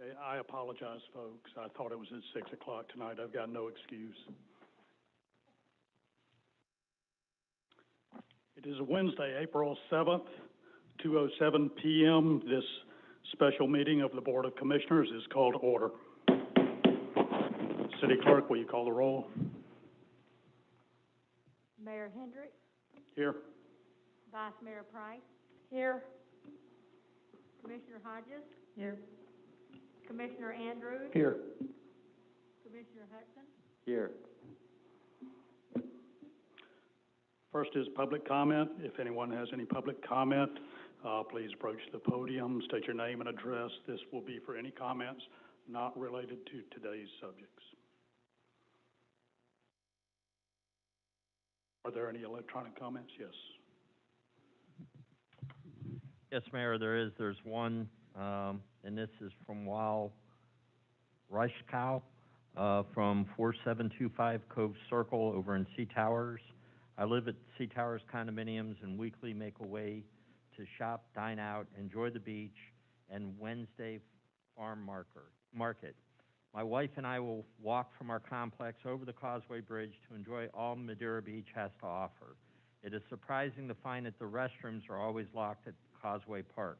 Okay, I apologize, folks. I thought it was at 6 o'clock tonight. I've got no excuse. It is Wednesday, April 7th, 2:07 p.m. This special meeting of the Board of Commissioners is called to order. City Clerk, will you call the roll? Mayor Hendricks. Here. Vice Mayor Price. Here. Commissioner Hodges. Here. Commissioner Andrews. Here. Commissioner Hudson. Here. First is public comment. If anyone has any public comment, please approach the podium, state your name and address. This will be for any comments not related to today's subjects. Are there any electronic comments? Yes. Yes, Mayor, there is. There's one, and this is from Wal Reichkow from 4725 Cove Circle over in Sea Towers. I live at Sea Towers condominiums and weekly make a way to shop, dine out, enjoy the beach, and Wednesday farm market. My wife and I will walk from our complex over the Causeway Bridge to enjoy all Madeira Beach has to offer. It is surprising to find that the restrooms are always locked at Causeway Park.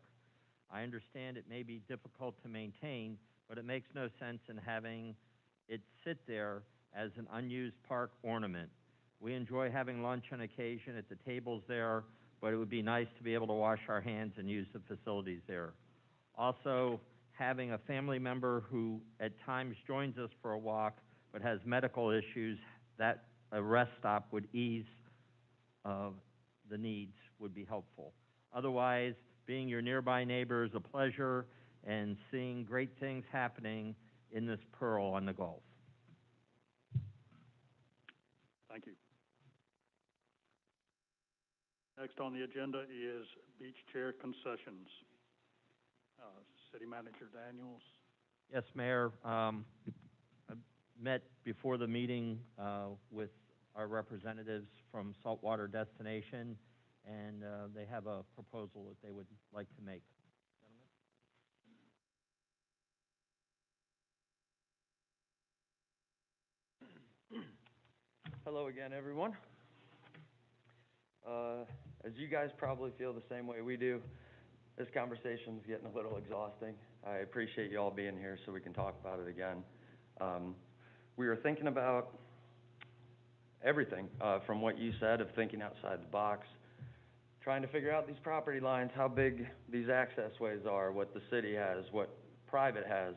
I understand it may be difficult to maintain, but it makes no sense in having it sit there as an unused park ornament. We enjoy having lunch on occasion at the tables there, but it would be nice to be able to wash our hands and use the facilities there. Also, having a family member who at times joins us for a walk but has medical issues, that a rest stop would ease the needs would be helpful. Otherwise, being your nearby neighbor is a pleasure, and seeing great things happening in this pearl on the Gulf. Thank you. Next on the agenda is beach chair concessions. City Manager Daniels. Yes, Mayor. I met before the meeting with our representatives from Saltwater Destination, and they have a proposal that they would like to make. Gentlemen? Hello again, everyone. As you guys probably feel the same way we do, this conversation's getting a little exhausting. I appreciate you all being here so we can talk about it again. We were thinking about everything from what you said of thinking outside the box, trying to figure out these property lines, how big these access ways are, what the city has, what private has.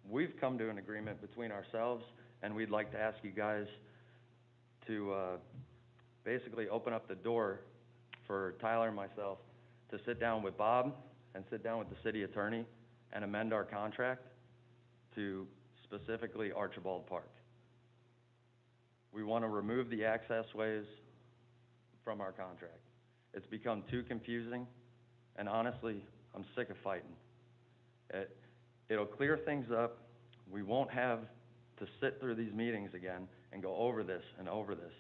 We've come to an agreement between ourselves, and we'd like to ask you guys to basically open up the door for Tyler and myself to sit down with Bob and sit down with the city attorney and amend our contract to specifically Archibald Park. We want to remove the access ways from our contract. It's become too confusing, and honestly, I'm sick of fighting. It'll clear things up. We won't have to sit through these meetings again and go over this and over this.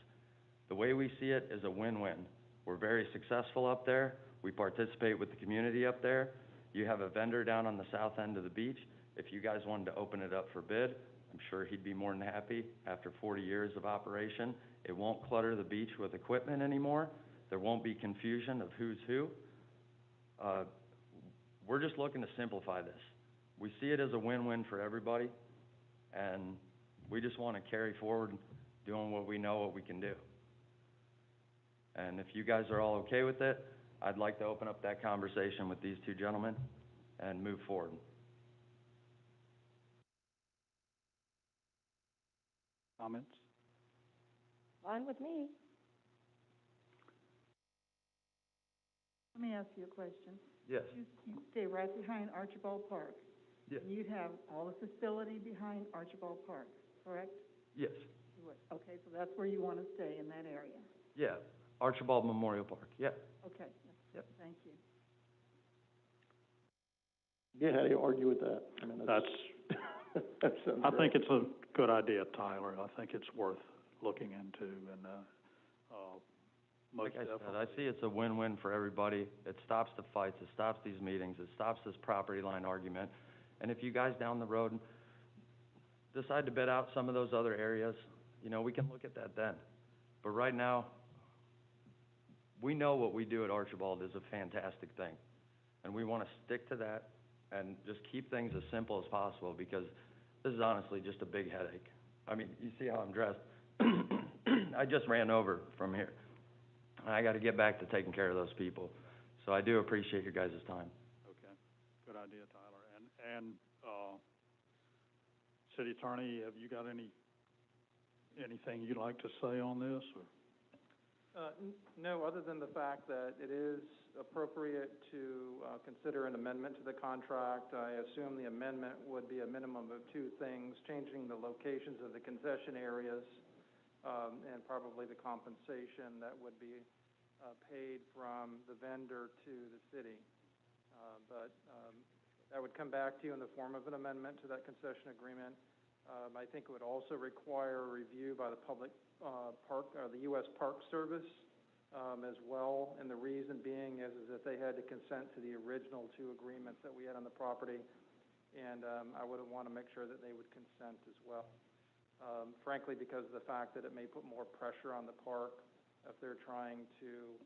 The way we see it is a win-win. We're very successful up there. We participate with the community up there. You have a vendor down on the south end of the beach. If you guys wanted to open it up for bid, I'm sure he'd be more than happy. After 40 years of operation, it won't clutter the beach with equipment anymore. There won't be confusion of who's who. We're just looking to simplify this. We see it as a win-win for everybody, and we just want to carry forward doing what we know what we can do. And if you guys are all okay with it, I'd like to open up that conversation with these two gentlemen and move forward. Comments? Fine with me. Let me ask you a question. Yes. You stay right behind Archibald Park. Yes. And you'd have all the facility behind Archibald Park, correct? Yes. You would. Okay, so that's where you want to stay, in that area. Yeah. Archibald Memorial Park. Yeah. Okay. Yep. Thank you. Yeah, how do you argue with that? I mean, That's that sounds I great. think it's a good idea, Tyler. I think it's worth looking into, and most Like I said, definitely. I see it's a win-win for everybody. It stops the fights, it stops these meetings, it stops this property line argument. And if you guys down the road decide to bid out some of those other areas, you know, we can look at that then. But right now, we know what we do at Archibald is a fantastic thing, and we want to stick to that and just keep things as simple as possible, because this is honestly just a big headache. I mean, you see how I'm dressed. I just ran over from here, and I got to get back to taking care of those people. So I do appreciate your guys' time. Okay, good idea, Tyler. And City Attorney, have you got anything you'd like to say on this, or? No, other than the fact that it is appropriate to consider an amendment to the contract. I assume the amendment would be a minimum of two things: changing the locations of the concession areas, and probably the compensation that would be paid from the vendor to the city. But that would come back to you in the form of an amendment to that concession agreement. I think it would also require a review by the the U.S. Park Service as well, and the reason being is that they had to consent to the original two agreements that we had on the property, and I would want to make sure that they would consent as well. Frankly, because of the fact that it may put more pressure on the park if they're trying to,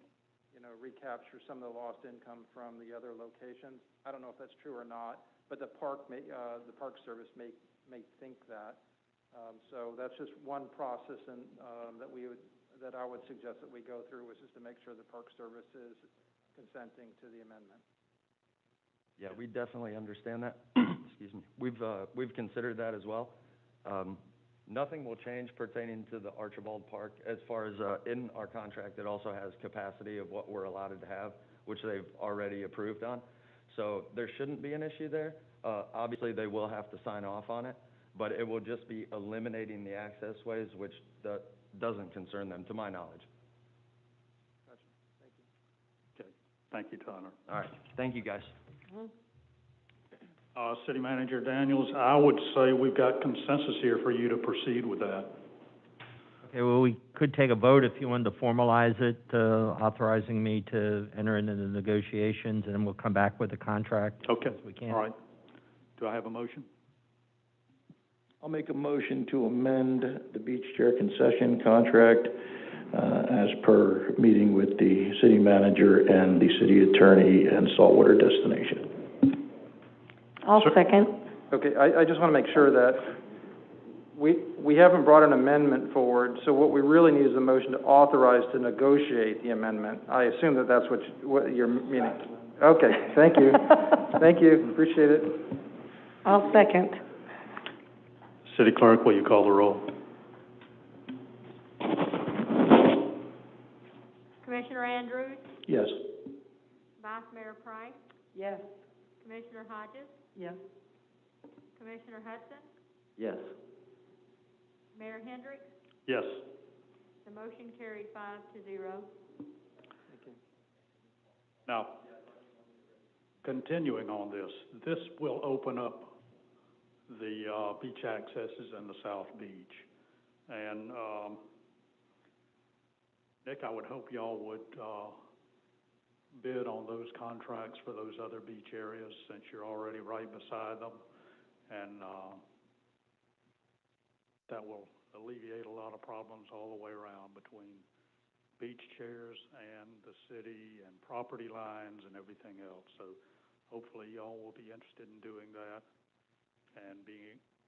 you know, recapture some of the lost income from the other locations. I don't know if that's true or not, but the Park Service may think that. So that's just one process that I would suggest that we go through, which is to make sure the Park Service is consenting to the amendment. Yeah, we definitely understand that. Excuse me. We've considered that as well. Nothing will change pertaining to the Archibald Park. As far as in our contract, it also has capacity of what we're allotted to have, which they've already approved on. So there shouldn't be an issue there. Obviously, they will have to sign off on it, but it will just be eliminating the access ways, which doesn't concern them, to my knowledge. Gotcha. Thank you. Okay, thank you, Tyler. All right, thank you, guys. City Manager Daniels, I would say we've got consensus here for you to proceed with that. Okay, well, we could take a vote if you wanted to formalize it, authorizing me to enter into the negotiations, and then we'll come back with a contract Okay, as we can. all right. Do I have a motion? I'll make a motion to amend the beach chair concession contract, as per meeting with the city manager and the city attorney and saltwater destination. I'll second. Okay, I just want to make sure that we haven't brought an amendment forward, so what we really need is a motion to authorize to negotiate the amendment. I assume that that's what you're meaning. Okay, thank you. Thank you, appreciate it. I'll second. City Clerk, will you call the roll? Commissioner Andrews? Yes. Vice Mayor Price? Yes. Commissioner Hodges? Yes. Commissioner Hudson? Yes. Mayor Hendricks? Yes. The motion carried 5-0. Thank you. Now, continuing on this will open up the beach accesses in the South Beach. And Nick, I would hope y'all would bid on those contracts for those other beach areas, since you're already right beside them. And that will alleviate a lot of problems all the way around between beach chairs and the city and property lines and everything else. So hopefully y'all will be interested in doing that and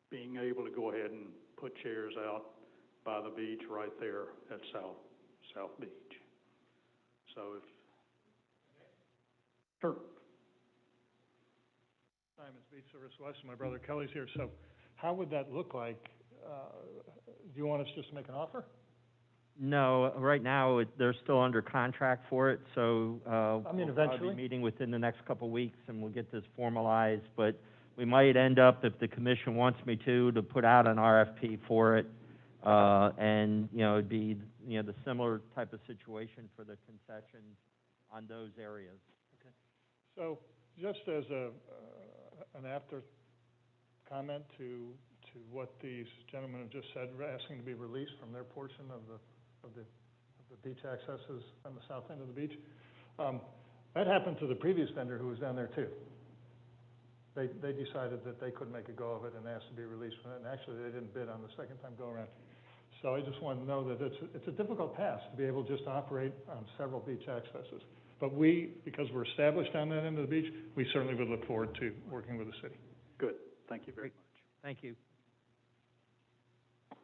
being able to go ahead and put chairs out by the beach right there at South Beach. So if, sure. Time is Beach Service West, my brother Kelly's here, so how would that look like? Do you want us just to make an offer? No, right now, they're still under contract for it, so, I mean, we'll probably eventually. be meeting within the next couple of weeks, and we'll get this formalized, but we might end up, if the commission wants me to put out an RFP for it, and, you know, it'd be, you know, the similar type of situation for the concessions on those areas. Okay. So, just as an after comment to what these gentlemen have just said, asking to be released from their portion of the beach accesses on the south end of the beach. That happened to the previous vendor who was down there too. they decided that they couldn't make a go of it and asked to be released from it, and actually, they didn't bid on the second time go around. So I just want to know that it's a difficult task to be able just to operate on several beach accesses. But because we're established on that end of the beach, we certainly would look forward to working with the city. Good, thank you very much. Thank you. Is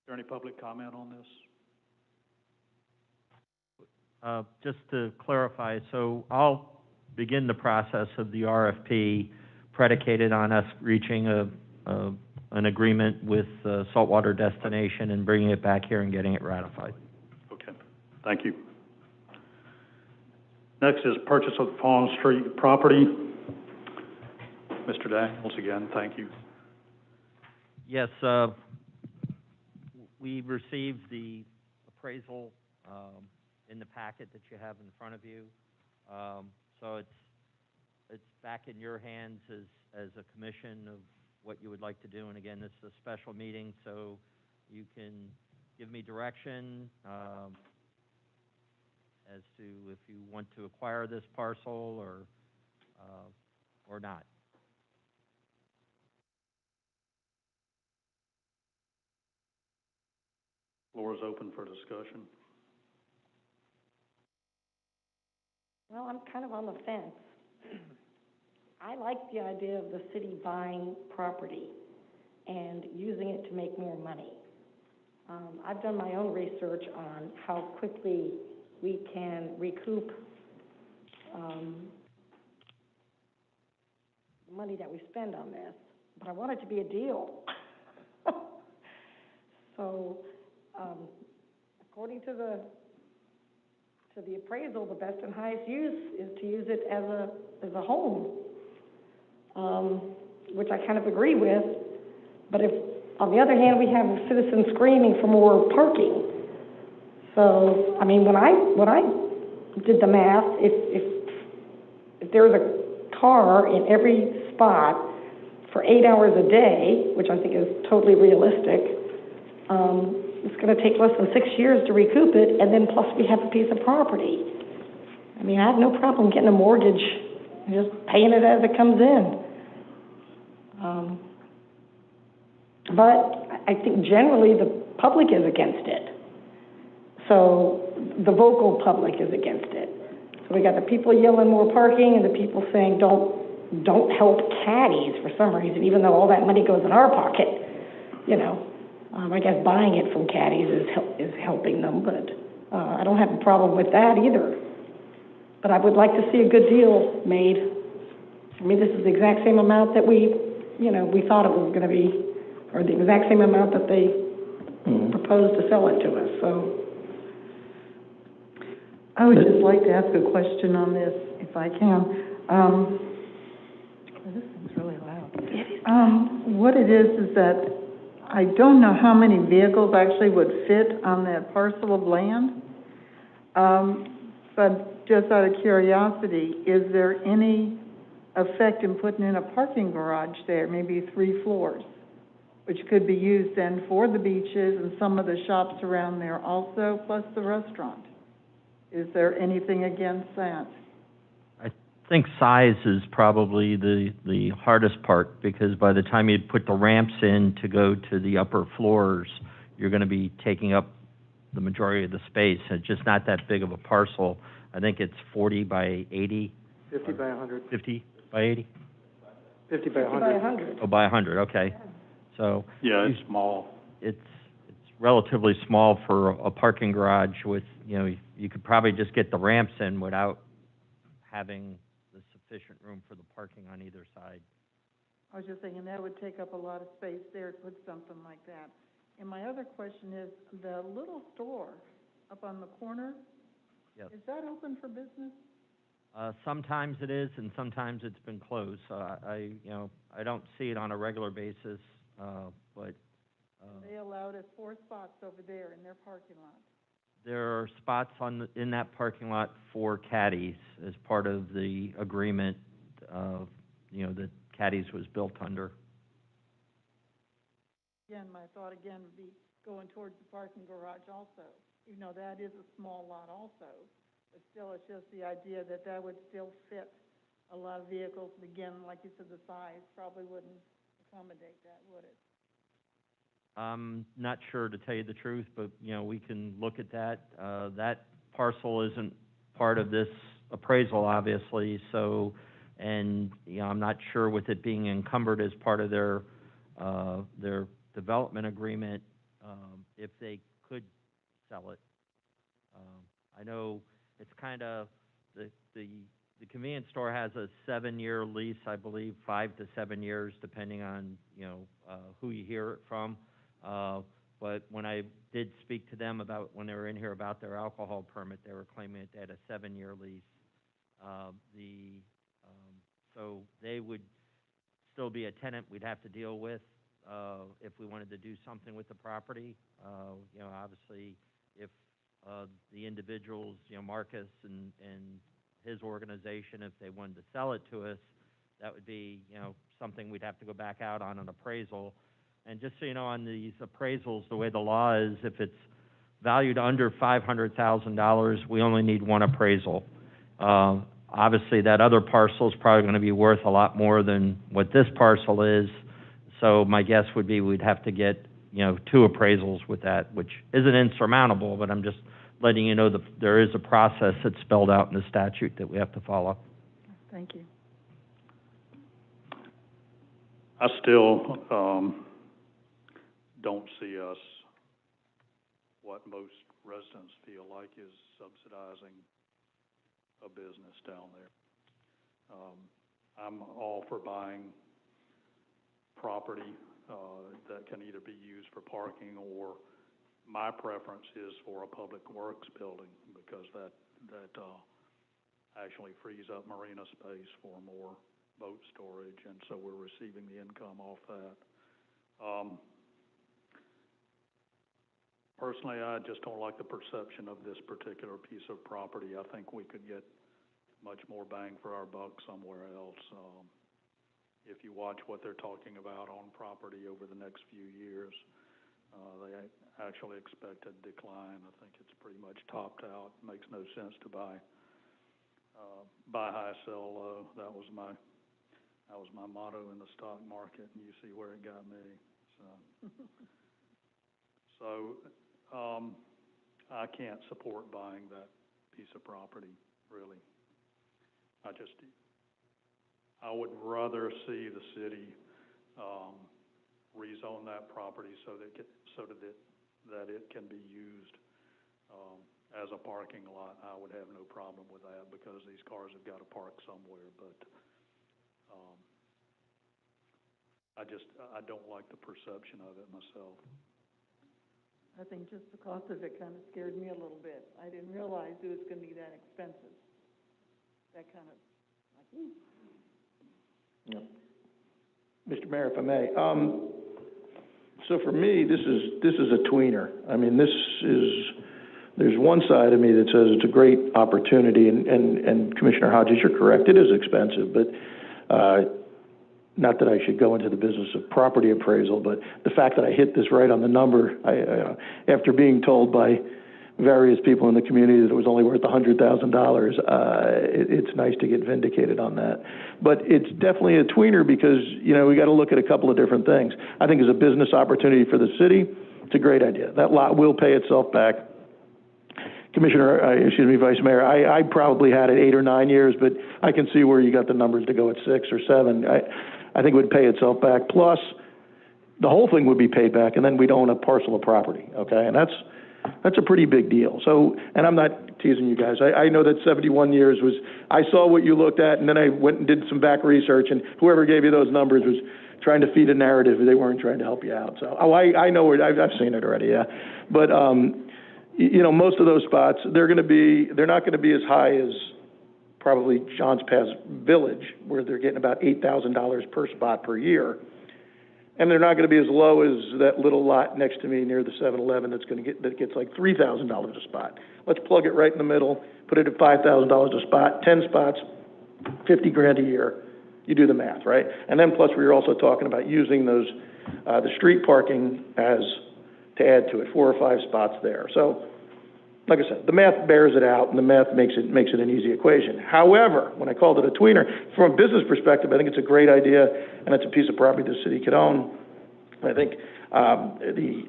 there any public comment on this? Just to clarify, so I'll begin the process of the RFP predicated on us reaching an agreement with Saltwater Destination and bringing it back here and getting it ratified. Okay, thank you. Next is purchase of Fawn Street property. Mr. Daniels, again, thank you. Yes, we received the appraisal in the packet that you have in front of you. So it's back in your hands as a commission of what you would like to do. And again, this is a special meeting, so you can give me direction as to if you want to acquire this parcel or not. Floor is open for discussion. Well, I'm kind of on the fence. I like the idea of the city buying property and using it to make more money. I've done my own research on how quickly we can recoup the money that we spend on this, but I want it to be a deal. So, according to the appraisal, the best and highest use is to use it as a home, which I kind of agree with. But if, on the other hand, we have citizens screaming for more parking. So, I mean, when I did the math, if there was a car in every spot for 8 hours a day, which I think is totally realistic, it's going to take less than 6 years to recoup it, and then plus we have a piece of property. I mean, I have no problem getting a mortgage and just paying it as it comes in. But I think generally the public is against it. So the vocal public is against it. So we got the people yelling more parking and the people saying don't help caddies for some reason, even though all that money goes in our pocket, you know. I guess buying it from caddies is helping them, but I don't have a problem with that either. But I would like to see a good deal made. I mean, this is the exact same amount that we thought it was going to be, or the exact same amount that they proposed to sell it to us, so. I would just like to ask a question on this, if I can. This thing's really loud. What it is that I don't know how many vehicles actually would fit on that parcel of land. But just out of curiosity, is there any effect in putting in a parking garage there, maybe 3 floors, which could be used then for the beaches and some of the shops around there also, plus the restaurant? Is there anything against that? I think size is probably the hardest part, because by the time you put the ramps in to go to the upper floors, you're going to be taking up the majority of the space. It's just not that big of a parcel. I think it's 40 by 80. 50 by 100. 50 by 80? 50 by 100. Oh, by 100, okay. So Yeah, it's small. it's relatively small for a parking garage with, you could probably just get the ramps in without having the sufficient room for the parking on either side. I was just thinking that would take up a lot of space there to put something like that. And my other question is, the little store up on the corner, Yes. is that open for business? Sometimes it is, and sometimes it's been closed. So I don't see it on a regular basis, but They allowed us 4 spots over there in their parking lot. there are spots in that parking lot for caddies as part of the agreement, that caddies was built under. Again, my thought again would be going towards the parking garage also. Even though that is a small lot also, but still, it's just the idea that that would still fit a lot of vehicles, again, like you said, the size probably wouldn't accommodate that, would it? I'm not sure, to tell you the truth, but, we can look at that. That parcel isn't part of this appraisal, obviously, so, and, I'm not sure with it being encumbered as part of their development agreement, if they could sell it. I know it's kind of, the convenience store has a 7-year lease, I believe, 5 to 7 years, depending on, who you hear it from. But when I did speak to them about, when they were in here about their alcohol permit, they were claiming that they had a 7-year lease. So they would still be a tenant we'd have to deal with, if we wanted to do something with the property. Obviously, if, the individuals, Marcus and his organization, if they wanted to sell it to us, that would be, something we'd have to go back out on an appraisal. And just so you know, on these appraisals, the way the law is, if it's valued under $500,000, we only need one appraisal. Obviously, that other parcel is probably going to be worth a lot more than what this parcel is. So my guess would be we'd have to get, 2 appraisals with that, which isn't insurmountable, but I'm just letting you know that there is a process that's spelled out in the statute that we have to follow. Thank you. I still, don't see us, what most residents feel like is subsidizing a business down there. I'm all for buying property, that can either be used for parking, or my preference is for a public works building, because that actually frees up marina space for more boat storage, and so we're receiving the income off that. Personally, I just don't like the perception of this particular piece of property. I think we could get much more bang for our buck somewhere else. If you watch what they're talking about on property over the next few years, they actually expect a decline. I think it's pretty much topped out. Makes no sense to buy high, sell low. That was my motto in the stock market, and you see where it got me. So I can't support buying that piece of property, really. I would rather see the city rezone that property so that it can be used as a parking lot. I would have no problem with that, because these cars have got to park somewhere. But I don't like the perception of it myself. I think just the cost of it kind of scared me a little bit. I didn't realize it was going to be that expensive. That kind of, like, ooh. Yeah. Mr. Mayor, if I may, so for me, this is a tweener. I mean, there's one side of me that says it's a great opportunity, and Commissioner Hodges, you're correct, it is expensive, but not that I should go into the business of property appraisal, but the fact that I hit this right on the number, after being told by various people in the community that it was only worth $100,000, it's nice to get vindicated on that. But it's definitely a tweener, because, we got to look at a couple of different things. I think as a business opportunity for the city, it's a great idea. That lot will pay itself back. Vice Mayor, I probably had it 8 or 9 years, but I can see where you got the numbers to go at 6 or 7. I think it would pay itself back. Plus, the whole thing would be paid back, and then we'd own a parcel of property, okay? And that's a pretty big deal. So, and I'm not teasing you guys. I know that 71 years was, I saw what you looked at, and then I went and did some back research, and whoever gave you those numbers was trying to feed a narrative. They weren't trying to help you out. So, I know where, I've seen it already, yeah. But, most of those spots, they're not going to be as high as probably Johns Pass Village, where they're getting about $8,000 per spot per year. And they're not going to be as low as that little lot next to me near the 7-Eleven that gets like $3,000 a spot. Let's plug it right in the middle, put it at $5,000 a spot, 10 spots, $50,000 a year. You do the math, right? And then plus we were also talking about using those, the street parking to add to it, 4 or 5 spots there. So like I said, the math bears it out, and the math makes it an easy equation. However, when I called it a tweener, from a business perspective, I think it's a great idea, and it's a piece of property the city could own. I think the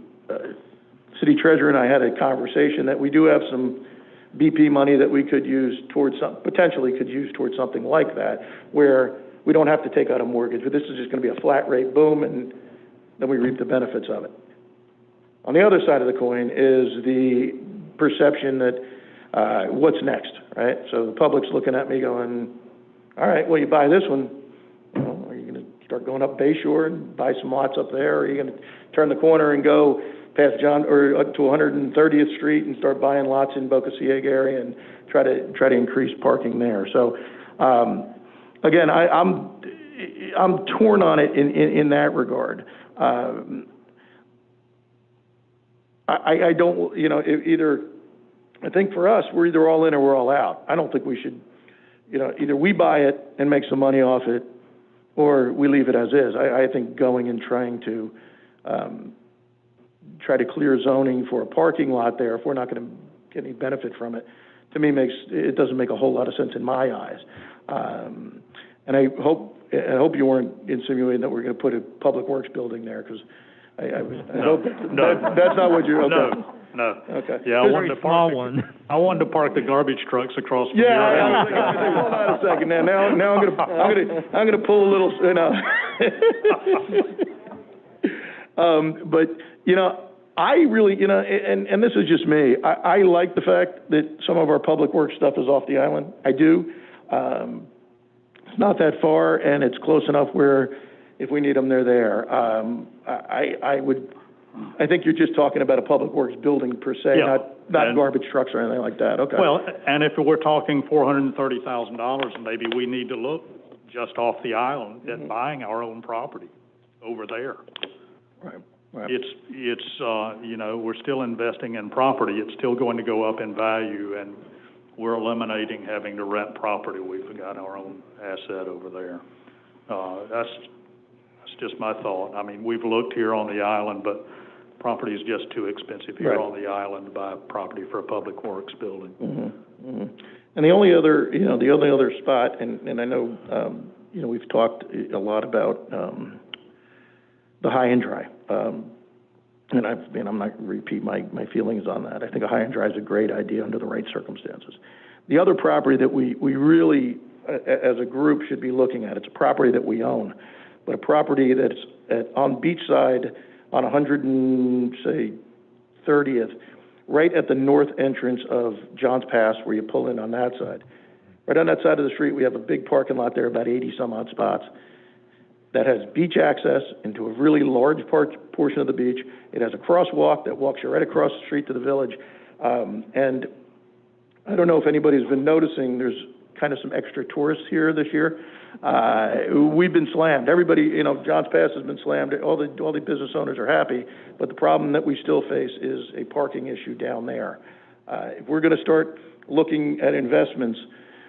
city treasurer and I had a conversation that we do have some BP money that we could use potentially could use towards something like that, where we don't have to take out a mortgage, but this is just going to be a flat rate boom, and then we reap the benefits of it. On the other side of the coin is the perception that what's next, right? So the public's looking at me going, all right, well, you buy this one, you know, are you going to start going up Bayshore and buy some lots up there? Or are you going to turn the corner and go past John or up to 130th Street and start buying lots in BOC area and try to increase parking there? So again, I'm torn on it in that regard. I don't, you know, either, I think for us, we're either all in or we're all out. I don't think we should, you know, either we buy it and make some money off it, or we leave it as is. I think going and trying to try to clear zoning for a parking lot there, if we're not going to get any benefit from it, to me it doesn't make a whole lot of sense in my eyes. And I hope you weren't insinuating that we're going to put a public works building there, because I hope that's not what you're, okay. No. Okay. Yeah, I wanted to park the garbage trucks across from your house. Hold on a second. Now I'm gonna pull a little, you know. But you know, I really, you know, and this is just me. I like the fact that some of our public works stuff is off the island. I do. It's not that far, and it's close enough where if we need them, they're there. I think you're just talking about a public works building per se, Yeah. not garbage trucks or anything like that. Okay. Well, and if we're talking $430,000, maybe we need to look just off the island at buying our own property over there. Right. It's you know, we're still investing in property. It's still going to go up in value, and we're eliminating having to rent property. We've got our own asset over there. That's just my thought. I mean, we've looked here on the island, but property is just too expensive here on the island to buy property for a public works building. Mm-hmm. Mm-hmm. And the only other spot, and I know, you know, we've talked a lot about the high and dry. And I'm not going to repeat my feelings on that. I think a high and dry is a great idea under the right circumstances. The other property that we really, as a group, should be looking at, it's a property that we own, but a property that's on Beachside on 130th, right at the north entrance of Johns Pass, where you pull in on that side. Right on that side of the street, we have a big parking lot there, about 80-some-odd spots, that has beach access into a really large portion of the beach. It has a crosswalk that walks you right across the street to the village. And I don't know if anybody's been noticing, there's kind of some extra tourists here this year. We've been slammed. Everybody, you know, Johns Pass has been slammed. All the business owners are happy, but the problem that we still face is a parking issue down there. If we're going to start looking at investments,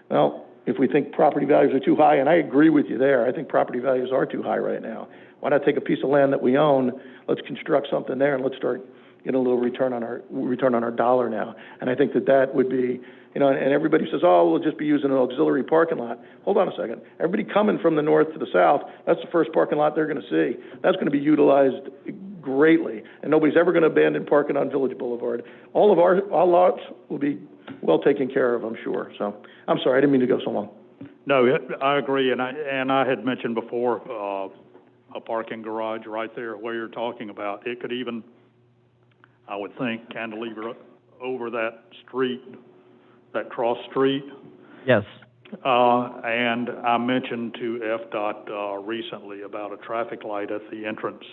well, if we think property values are too high, and I agree with you there, I think property values are too high right now. Why not take a piece of land that we own, let's construct something there, and let's start getting a little return on our dollar now. And I think that would be, you know, and everybody says, oh, we'll just be using an auxiliary parking lot. Hold on a second. Everybody coming from the north to the south, that's the first parking lot they're going to see. That's going to be utilized greatly, and nobody's ever going to abandon parking on Village Boulevard. All of our lots will be well taken care of, I'm sure. So, I'm sorry, I didn't mean to go so long. No, I agree, and I had mentioned before a parking garage right there where you're talking about. It could even, I would think, cantilever over that street, that cross street. Yes. And I mentioned to FDOT recently about a traffic light at the entrance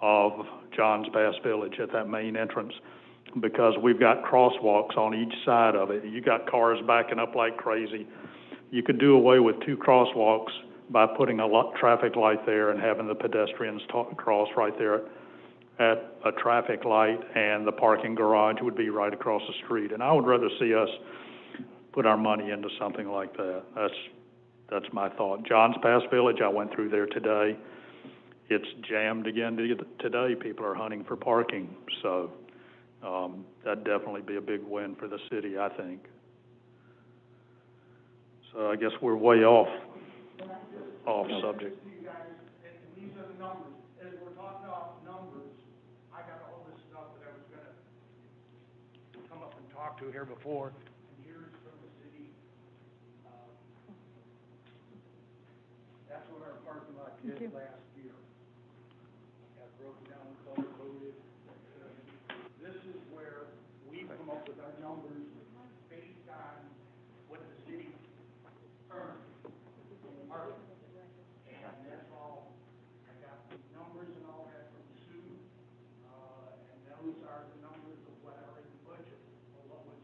of Johns Pass Village, at that main entrance, because we've got crosswalks on each side of it. You got cars backing up like crazy. You could do away with two crosswalks by putting a traffic light there and having the pedestrians cross right there at a traffic light, and the parking garage would be right across the street. And I would rather see us put our money into something like that. That's my thought. Johns Pass Village, I went through there today. It's jammed again today. People are hunting for parking. So That'd definitely be a big win for the city, I think. So I guess we're way off subject. These are the numbers. As we're talking about numbers, I got all this stuff that I was gonna come up and talk to here before, and here's from the city. That's what our parking lot did last year. Got broken down, color coded. This is where we come up with our numbers based on what the city earned from the market. And that's all, I got the numbers and all that from Sue, and those are the numbers of what are in the budget, or what was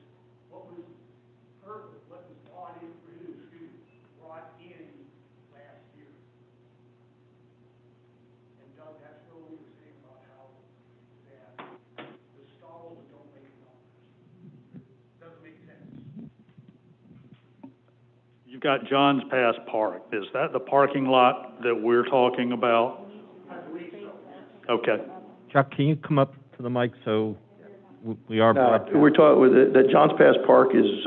brought in last year. And Doug, that's what we were saying about how that the stalls don't make numbers. Doesn't make sense. You've got John's Pass Park. Is that the parking lot that we're talking about? I believe so. Okay. Chuck, can you come up to the mic so we are No, broadcasting? we're talking, the Johns Pass Park is,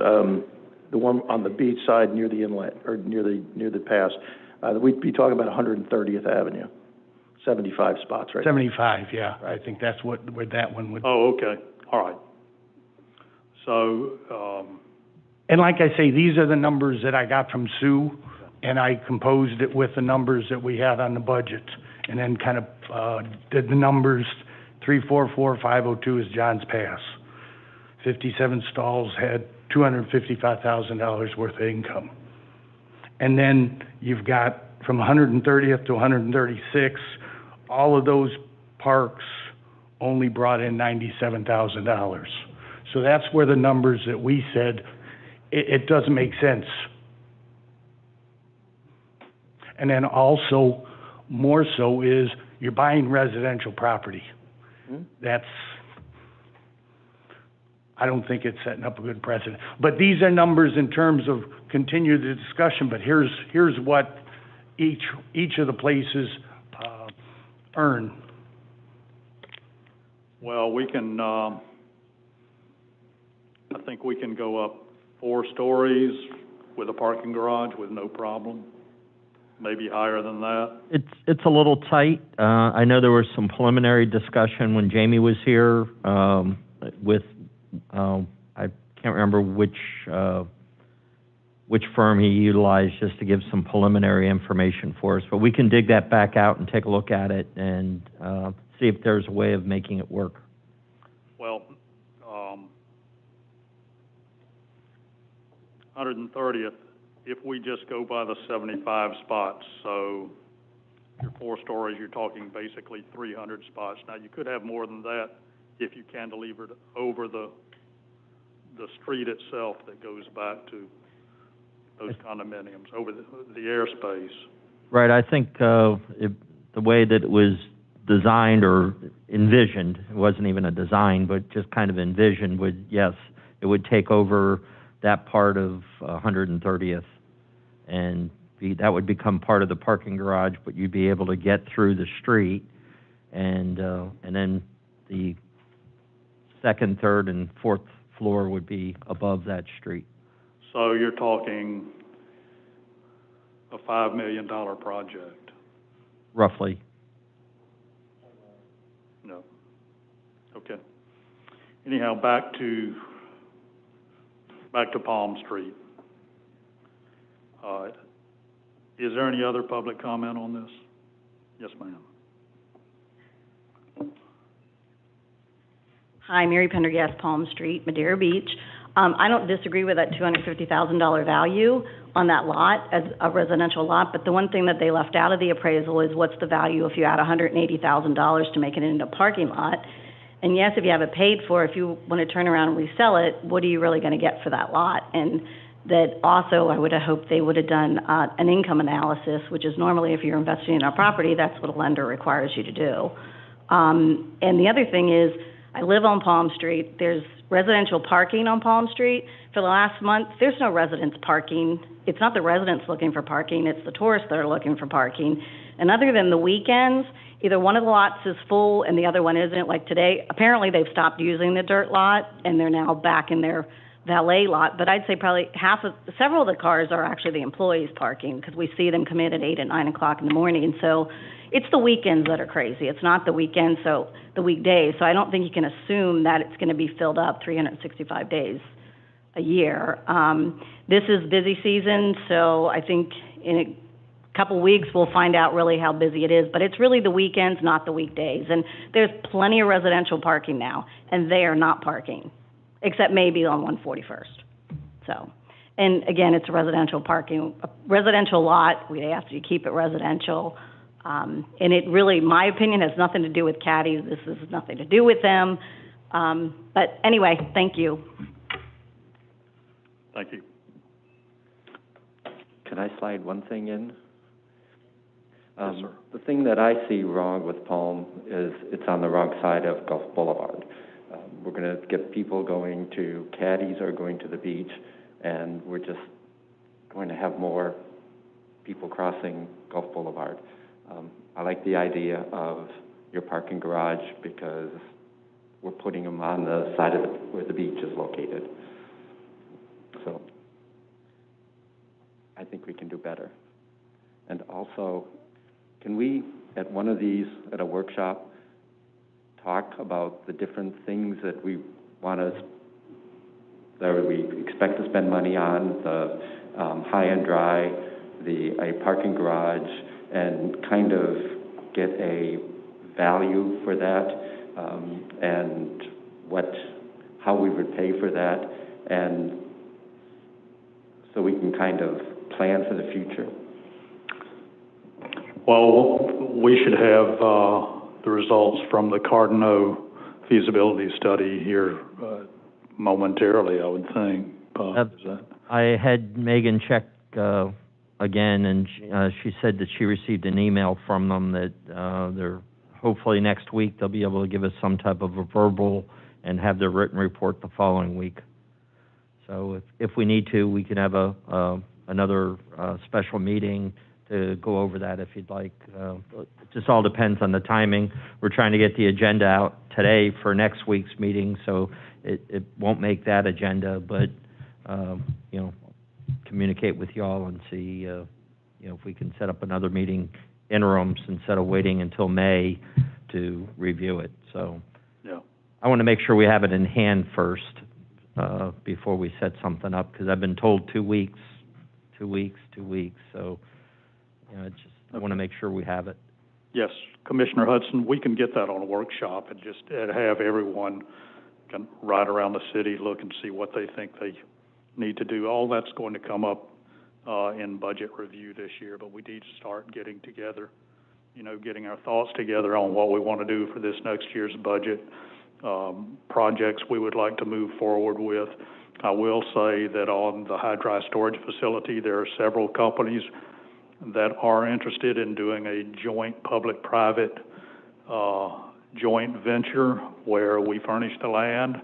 the one on the beach side near the inlet, or near the pass. We'd be talking about 130th Avenue, 75 spots, right? 75, yeah, I think that's where that one would. Oh, okay. All right. So, And like I say, these are the numbers that I got from Sue, and I composed it with the numbers that we had on the budget, and then kind of, did the numbers, 344,502 is John's Pass. 57 stalls had $255,000 worth of income. And then you've got from 130th to 136, all of those parks only brought in $97,000. So that's where the numbers that we said, it doesn't make sense. And then also, more so is, you're buying residential property. That's, I don't think it's setting up a good precedent. But these are numbers in terms of continue the discussion, but here's what each of the places, earn. well, we can, I think we can go up 4 stories with a parking garage with no problem. Maybe higher than that. It's a little tight. I know there was some preliminary discussion when Jamie was here, with, I can't remember which firm he utilized just to give some preliminary information for us, but we can dig that back out and take a look at it and, see if there's a way of making it work. Well, 130th, if we just go by the 75 spots, so your 4 stories, you're talking basically 300 spots. Now, you could have more than that if you cantilevered over the street itself that goes back to those condominiums, over the airspace. Right, I think, the way that it was designed or envisioned, it wasn't even a design, but just kind of envisioned would, yes, it would take over that part of 130th, and that would become part of the parking garage, but you'd be able to get through the street, and then the second, third, and fourth floor would be above that street. So you're talking a $5 million project? Roughly. No. Okay. Anyhow, back to Palm Street. Is there any other public comment on this? Yes, ma'am. Hi, Mary Pendergast, Palm Street, Madeira Beach. I don't disagree with that $250,000 value on that lot as a residential lot, but the one thing that they left out of the appraisal is what's the value if you add $180,000 to make it into a parking lot. And yes, if you have it paid for, if you want to turn around and resell it, what are you really going to get for that lot? And that also, I would have hoped they would have done an income analysis, which is normally if you're investing in a property, that's what a lender requires you to do. And the other thing is, I live on Palm Street. There's residential parking on Palm Street. For the last month, there's no residents parking. It's not the residents looking for parking, it's the tourists that are looking for parking. And other than the weekends, either one of the lots is full and the other one isn't. Like today, apparently they've stopped using the dirt lot and they're now back in their valet lot. But I'd say probably several of the cars are actually the employees parking, because we see them come in at 8 and 9 o'clock in the morning. So it's the weekends that are crazy. It's not the weekends, so the weekdays. So I don't think you can assume that it's going to be filled up 365 days a year. This is busy season, so I think in a couple weeks we'll find out really how busy it is. But it's really the weekends, not the weekdays. And there's plenty of residential parking now, and they are not parking, except maybe on 141st. So, and again, it's a residential lot. We ask you to keep it residential. And it really, my opinion, has nothing to do with caddies. This has nothing to do with them. But anyway, thank you. Thank you. Can I slide one thing in? Yes, sir. The thing that I see wrong with Palm is it's on the wrong side of Gulf Boulevard. We're going to get people going to caddies or going to the beach, and we're just going to have more people crossing Gulf Boulevard. I like the idea of your parking garage because we're putting them on the side of where the beach is located. So I think we can do better. And also, can we, at one of these, at a workshop, talk about the different things that we want to, that we expect to spend money on, the high and dry, a parking garage, and kind of get a value for that, and how we would pay for that, and so we can kind of plan for the future? Well, we should have the results from the Cardinal feasibility study here momentarily, I would think. Bob, is that? I had Megan check again, and she said that she received an email from them that they're hopefully next week they'll be able to give us some type of a verbal and have their written report the following week. So if we need to, we can have another special meeting to go over that if you'd like. It just all depends on the timing. We're trying to get the agenda out today for next week's meeting, so it won't make that agenda, but communicate with y'all and see if we can set up another meeting interims instead of waiting until May to review it. So yeah, I want to make sure we have it in hand first before we set something up, because I've been told 2 weeks. So I want to make sure we have it. Yes, Commissioner Hudson, we can get that on a workshop and just have everyone can ride around the city, look and see what they think they need to do. All that's going to come up in budget review this year, but we need to start getting together, getting our thoughts together on what we want to do for this next year's budget, projects we would like to move forward with. I will say that on the high-dry storage facility, there are several companies that are interested in doing a joint public-private joint venture where we furnish the land,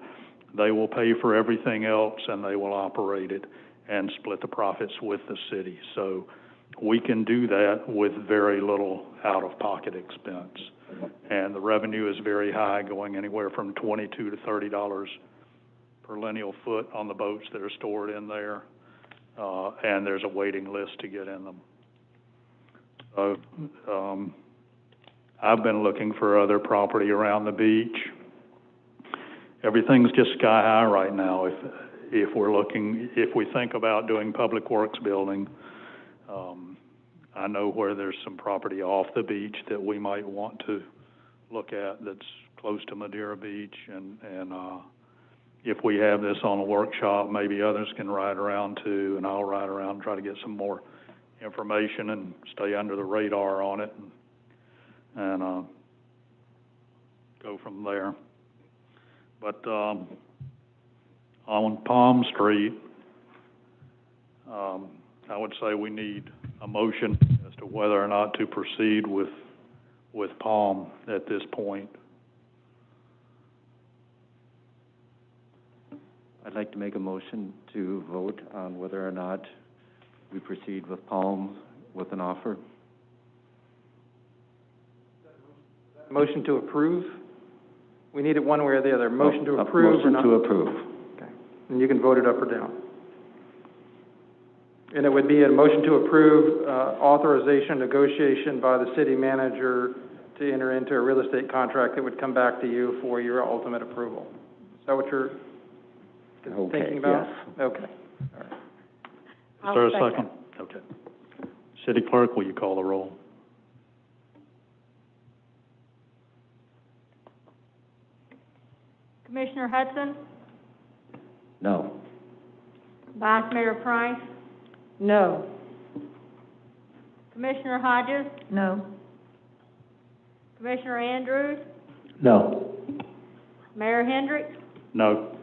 they will pay for everything else, and they will operate it and split the profits with the city. So we can do that with very little out-of-pocket expense. And the revenue is very high, going anywhere from $22 to $30 per lineal foot on the boats that are stored in there, and there's a waiting list to get in them. So I've been looking for other property around the beach. Everything's just sky high right now. If we think about doing public works building, I know where there's some property off the beach that we might want to look at that's close to Madeira Beach, and if we have this on a workshop, maybe others can ride around too, and I'll ride around and try to get some more information and stay under the radar on it, and go from there. But on Palm Street, I would say we need a motion as to whether or not to proceed with Palm at this point. I'd like to make a motion to vote on whether or not we proceed with Palm with an offer. motion to approve? We need it one way or the other, motion to approve or not? Motion to approve. Okay, and you can vote it up or down. And it would be a motion to approve, authorization, negotiation by the city manager to enter into a real estate contract that would come back to you for your ultimate approval. Is that what you're thinking about? Yes. Okay, all right. Is there a second? Okay. City Clerk, will you call the roll? Commissioner Hudson, No. Vice Mayor Price, No. Commissioner Hodges, No. Commissioner Andrews, No. Mayor Hendricks. No.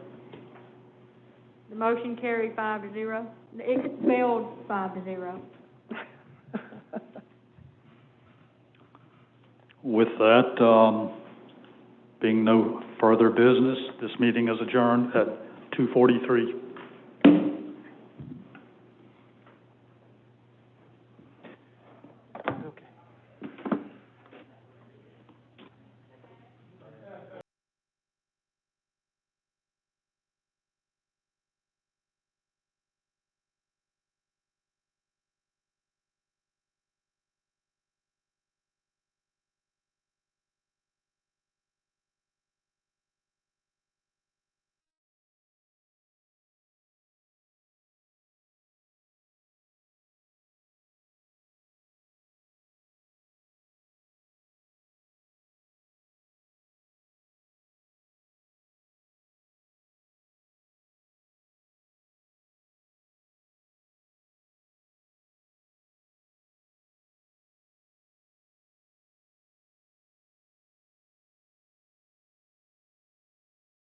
The motion carried 5-0. It failed 5-0. With that, being no further business, this meeting is adjourned at 2:43.